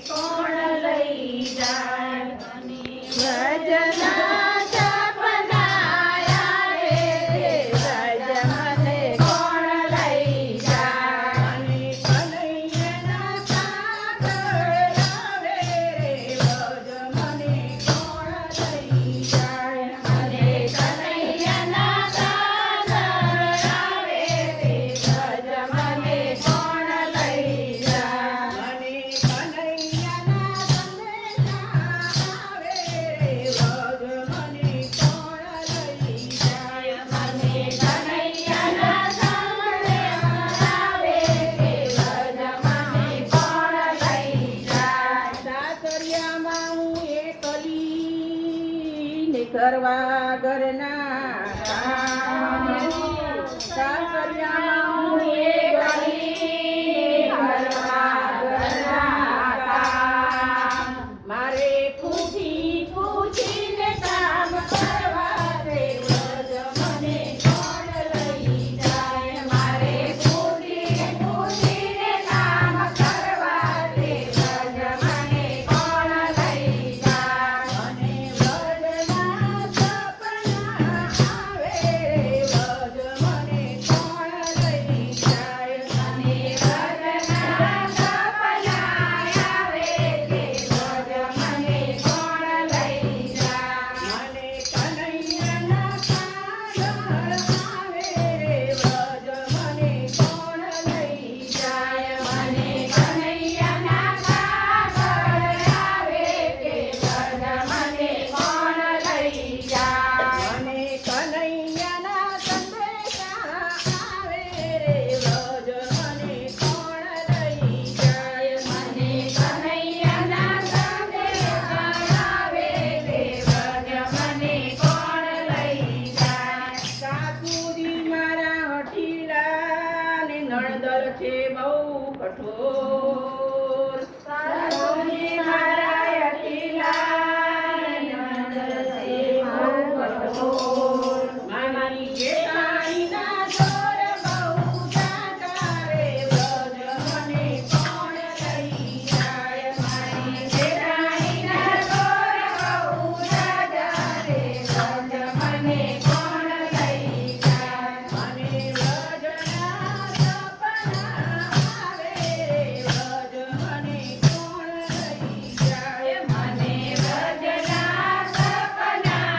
કોણ લઈ જાય વ્રજના સપના આવે રે વ્રજ મને કોણ લઈ જાય અને કનૈયાના સાગર આવે રે વ્રજ મને કોણ લઈ જાય અને કનૈયાના સાગર આવે રે વ્રજ મને કોણ લઈ જાય અને કનૈયાના સંદેશા આવે રે વ્રજ મને કોણ લઈ જાય મને કનૈયાના સંદેશા આવે રે વ્રજ મને કોણ લઈ જાય સાસરિયામાં હું એકલી ને કરવા ઘરના કામ. સાસરિયામાં હું એકલી કરવા ઘરના કામ. મારે પૂછી પૂછીને કામ કરવા રે વ્રજ મને કોણ લઈ જાય મારે પૂછીને પૂછીને કામ કરવા રે વ્રજ મને કોણ લઈ જાય અને વ્રજના સપના આવે રે વ્રજ મને કોણ લઈ જાય અને વ્રજના સપના આવે રે વ્રજ મને કોણ લઈ જાય મને કનૈયાના સાગર આવે રે વ્રજ મને કોણ લઈ જાય મને કનૈયાના સાગર આવે રે વ્રજ મને કોણ લઈ જાય મને કનૈયાના સંદેશા આવે રે વ્રજ મને કોણ લઈ જાય મને કનૈયાના સંદેશા આવે રે વ્રજ મને કોણ લઈ જાય સાસુજી મારા હઠીલા ને નણદલ છે બહુ કઠોર સાસુજી મારા અટીલા નણંદ છે બહુ કઠોર મારી જેઠાણીના જોર બહુ જાજા રે વ્રજ મને કોણ લઈ જાય મારી જેઠાણીના ઘોર બહુ રાજા રે વ્રજ મને કોણ લઈ જાય અને વ્રજના સપના આવે રે વ્રજ મને કોણ લઈ જાય મને વ્રજના સપના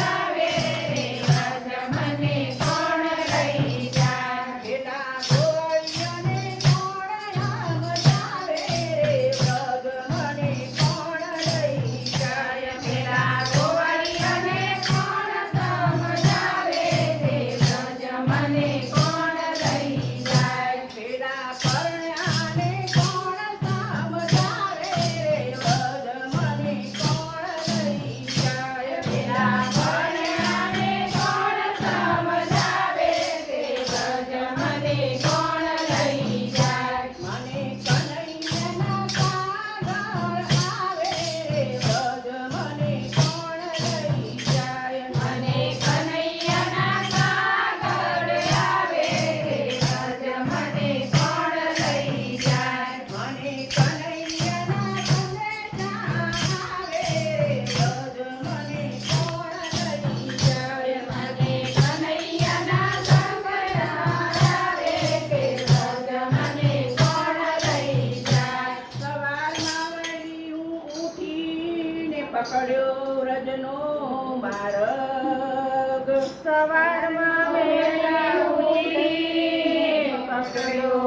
આવે રે વ્રજ મને કોણ લઈ જાય પેલા ગોળીઓને કોણ સમજાવે રે વ્રજ મને કોણ લઈ જાય પેલા ગોવાળિયાને કોણ સમજાવે રે વ્રજ મને કોણ લઈ જાય પેલા પરણાને કોણ સમજાવે રે વ્રજ મને કોણ લઈ જાય પેલા પરણાને કોણ સમજાવે રે વ્રજ મને કોણ લઈ જાય મને કનૈયાના સાગર આવે રે વ્રજ મને કોણ લઈ જાય મને કનૈયાના સાગર આવે રે વ્રજ મને કોણ લઈ જાય મને કનૈયાના સંદેશા આવે રે વ્રજ મને કોણ લઈ જાય મને કનૈયાના સંગરા આવે રે વ્રજ મને કોણ લઈ જાય સવારમાં વળી હું ઉઠીને પકડ્યો વ્રજનો માર્ગ સવારમાં વહેલા ઉઠી પકડ્યો